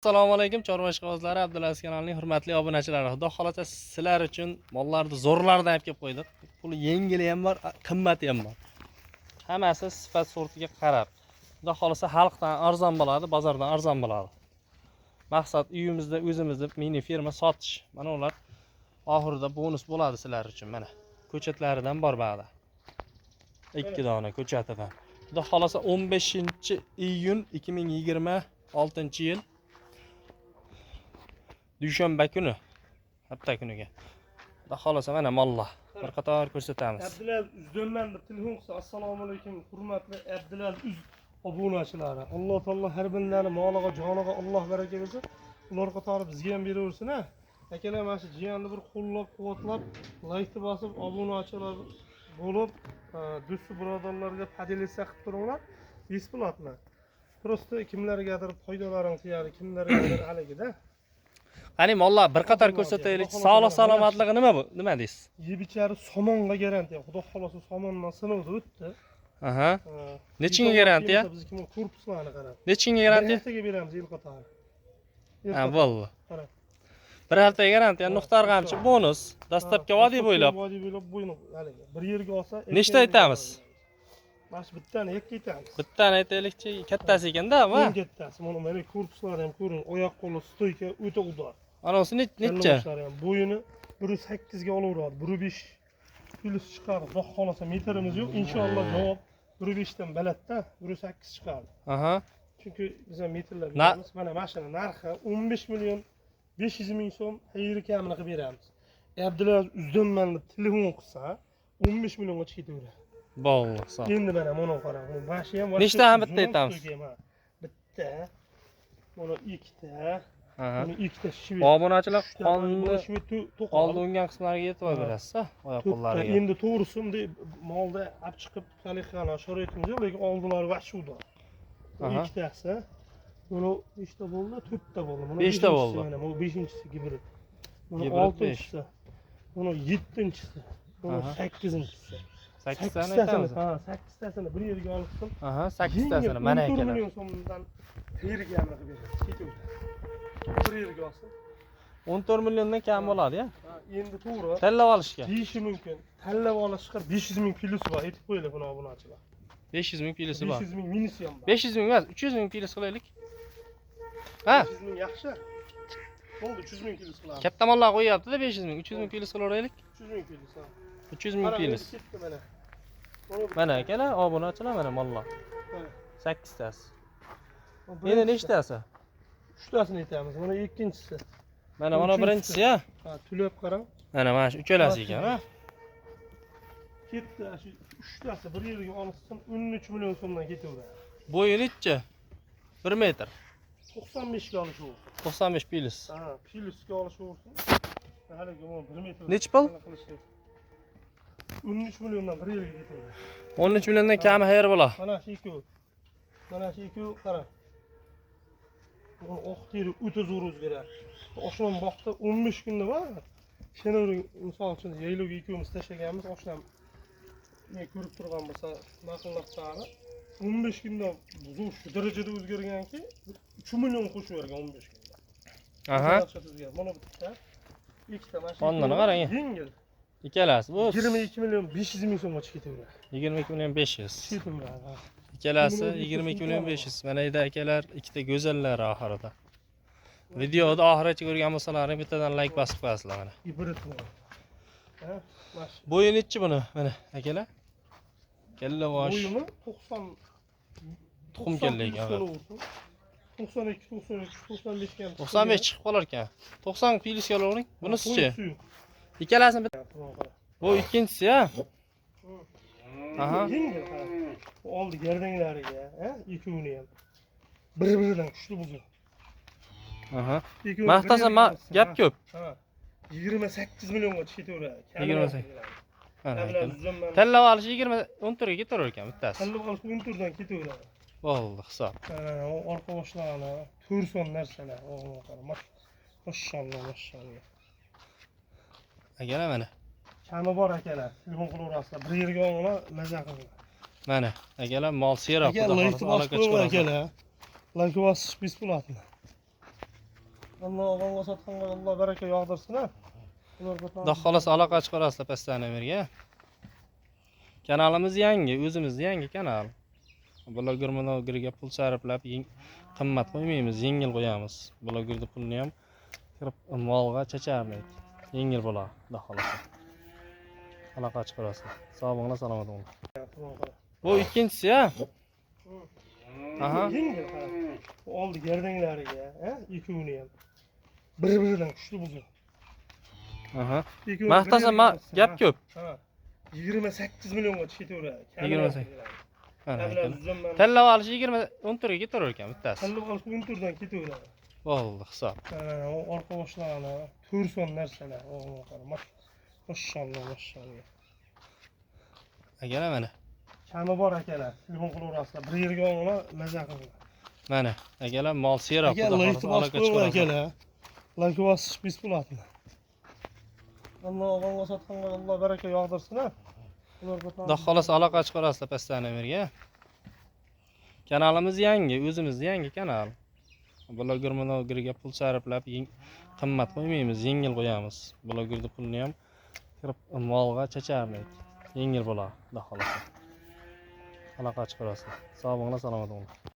Assalomu alaykum, chorva ishqibozlari, Abdulaziz kanalining hurmatli obunachilari. Xudo xolasa sizlar uchun mollarni zo'rlardan olib kelib qo'ydik. Puli yengili ham bor, qimmati ham bor. Hammasi sifat sortiga qarab. Xudo xolasa xalqdan arzon bo'ladi, bozordan arzon bo'ladi. Maqsad uyimizda o'zimizda mini firma sotish. Mana ular oxirida bonus bo'ladi sizlar uchun. Mana ko'chatlaridan bor ba'da. 2 dona ko'chatidan. Xudo xolasa 15-iyun 2026-yil dushanba kuni, hafta kuniga. Xudo xolasa mana mollar bir qator ko'rsatamiz. Abdulaziz Uzdondan bir telefon qilsa, assalomu alaykum, hurmatli Abdulaziz obunachilari. Alloh taolo har birlarini moliga, joniga Alloh baraka bersin. Ular qatori bizga ham beraversin, ha. Akalar mana shu jiyanni bir qo'llab-quvvatlab, like bosib, obunachilar bo'lib, do'st birodarlarga padilisa qilib turinglar. Besplatno. Prosta kimlargadir foydalaring tegadi, kimlargadir haligida. Qani mollar bir qator ko'rsataylik. Sog'lik salomatligi nima bu? Nima deysiz? Yebichari somonga garantiya. Xudo xolasa somondan sinovdan o'tdi. Aha. Nechinga garantiya? Biz kim korpuslarni qarab. Nechinga garantiya? Bir haftaga beramiz yil qatori. Ha, bo'ldi. Bir haftaga garantiya, nuqtar qamchi bonus. Dastlabki vodiy bo'ylab. Vodiy bo'ylab haligi. Bir yerga olsa, nechta aytamiz? Mana shu bittani yakka aytamiz. Bittani aytaylikchi, kattasi ekanda, va? Eng kattasi. Mana korpuslarni ham ko'ring, oyoq qo'li stoyka o'ta udor. Anasi necha? Bo'yini 1.8 ga olaveradi. 1.5 plus chiqadi. Xudo xolasa metrimiz yo'q. Inshaalloh javob 1.5 dan balandda 1.8 chiqadi. Aha. Chunki biz ham metrlar beramiz. Mana mashina narxi 15 million 500 ming so'm, xayri kamini qilib beramiz. Abdulaziz Uzdonman deb telefon qilsa, 15 millionga chiqaveradi. Bo'ldi, hisob. Endi mana buni qarang. Mashi ham nechta ham bitta aytamiz? Bitta. Mana ikkita. Aha. Buni ikkita shivit. Obunachilar qonni qoldi ungan qismlariga e'tibor berasiz, oyoq qo'llariga. Endi to'g'risi bunday molda olib chiqib qaliqana sharoitimiz yo'q, lekin oldilari vashuvda. Ikkitasi. Buni 5ta bo'ldi, 4ta bo'ldi. Buni 5ta bo'ldi. Mana bu 5-chisi gibrid. Buni Gibrid 6-chisi. Buni 7-chisi. Buni 8-chisi. 8tani aytamiz. Ha, 8tasini bir yerga olibdim. Aha, 8tasini mana akalar. 1 million so'mdan berganini qilib beradi. Bir yerga olsa 14 milliondan kam bo'ladi-ya. Ha, endi to'g'ri. Tanlab olishga. Deyishi mumkin. Tanlab olishga 500 ming kilosi bor, aytib qo'yinglar buni obunachilar. 500 ming kilosi bor. 500 ming minusi ham bor. 500 ming emas, 300 ming kilosi qilaylik. Ha? 500 ming yaxshi. Bo'ldi, 300 ming kilosi qilamiz. Katta mollar qo'yapti-da 500 ming, 300 ming kilosi qilaylik. 300 ming kilosi. 300 ming kilosi. Mana. Mana akalar, obunachilar mana mollar. Mana 8 tasi. Endi nechtasi? 3tasini aytamiz. Mana ikkinchisi. Mana birinchisi-ya. Ha, tulab qarang. Mana shu uchalasi ekan, ha. Ketdi, shu 3tasi bir yerga olishsin 13 million so'mdan ketaveradi. Bo'yi necha? 1 metr. 95 ga olishaversin. 95 pilis. Ha, pilisga olishaversin. Haligi 1 metr. Nechi pul? 13 milliondan bir yerga ketaveradi. 13 milliondan kami xayr bo'la. Mana shu ikkovi. Mana shu ikkovi qarang. Bu oq teri o'ta zo'r o'zgaradi. Oshlam boqda 15 kunda bor. Shenavring misol uchun yaylovga ikkovimiz tashlaganmiz, oshlam men ko'rib turgan bo'lsa, ma'qullab tag'i 15 kunda zo'r shu darajada o'zgarganki, 3 million qo'shib bergan 15 kunda. Aha. Mana bitta, ikkita mashina. Qonnini qarang. Yengil. Ikkalasi bu 22 million 500 ming so'mga ketaveradi. 22 million 500. Ketaveradi. Ikkalasi 22 million 500. Mana edi akalar, ikkita go'zallar oxirida. Videoni oxirigacha ko'rgan bo'lsalaring, bittadan like bosib qo'yasizlar mana. Ha, bo'yi nechi buni? Mana akalar. Kalla bosh. Bo'yimi 90 tuxum kalla ekan. 92, 93, 95 ga. 95 chiqib qolar ekan. 90 pilisga olavering. Bunisi-chi? Ikkalasini bu ikkinchisi-ya. Aha. Oldi gardanglariga, ha, ikkovini ham. Bir-biridan kuchli bo'lgan. Aha. Maqtasam gap ko'p. Ha. 28 millionga ketaveradi. 28. Tanlab olish 14 ga ketaverar ekan bittasi. Tanlab olish 14 dan ketaveradi. Bo'ldi, hisob. Orqa boshlarni, to'rson narsalar, mashalloh, mashalloh. Akalar mana. Kami bor akalar. Telefon qilaverasizlar. Bir yerga olinglar, maza qilinglar. Mana, akalar mol seroq. Akalar, iltimos qilinglar akalar. Like bosish besplatno. Allah Allohga sotqanga Alloh baraka yog'dirsin ha. Xudo xohlasa aloqa chiqarasizlar pastdan birga. Kanalimiz yangi, o'zimizni yangi kanal. Blogerga pul sarflab qimmat qo'ymaymiz, yengil qo'yamiz. Blogerda pulni ham kirib molga chacharlik. Yengil bo'ladi, xudo xohlasa. Aloqa chiqarasizlar. Sog' bo'linglar, salomat bo'linglar. Bu ikkinchisi ya. Aha. Yengil ha. Oldi gardanglariga, ha, ikkovini ham. Bir-biridan kuchli bo'lgan. Aha. Maqtasam, gap ko'p. Ha. 28 millionga ketaveradi. 28. Tanlab olish 14 ga ketaverar ekan bittasi. Tanlab olish 14 dan ketaveradi. Bo'ldi hisob. O orqa boshlarni 4 so'm narsalar. Maşallah, maşallah. Akalar mana. Kami bor akalar. Telefon qilaverasizlar. Bir yerga olinglar, maza qilinglar. Mana, akalar mol seroq, xudo xohlasa aloqa chiqarasizlar. Akalar. Like bosish pis bo'ladi. Allah Allohga sotqanga Alloh baraka yog'dirsin ha. Xudo xohlasa aloqa chiqarasizlar pastdan birga. Kanalimiz yangi, o'zimizni yangi kanal. Blogerga pul sarflab qimmat qo'ymaymiz, yengil qo'yamiz. Blogerda pulni ham kirib molga chacharlik. Yengil bo'ladi, xudo xohlasa. Aloqa chiqarasizlar. Sog' bo'linglar, salomat bo'linglar.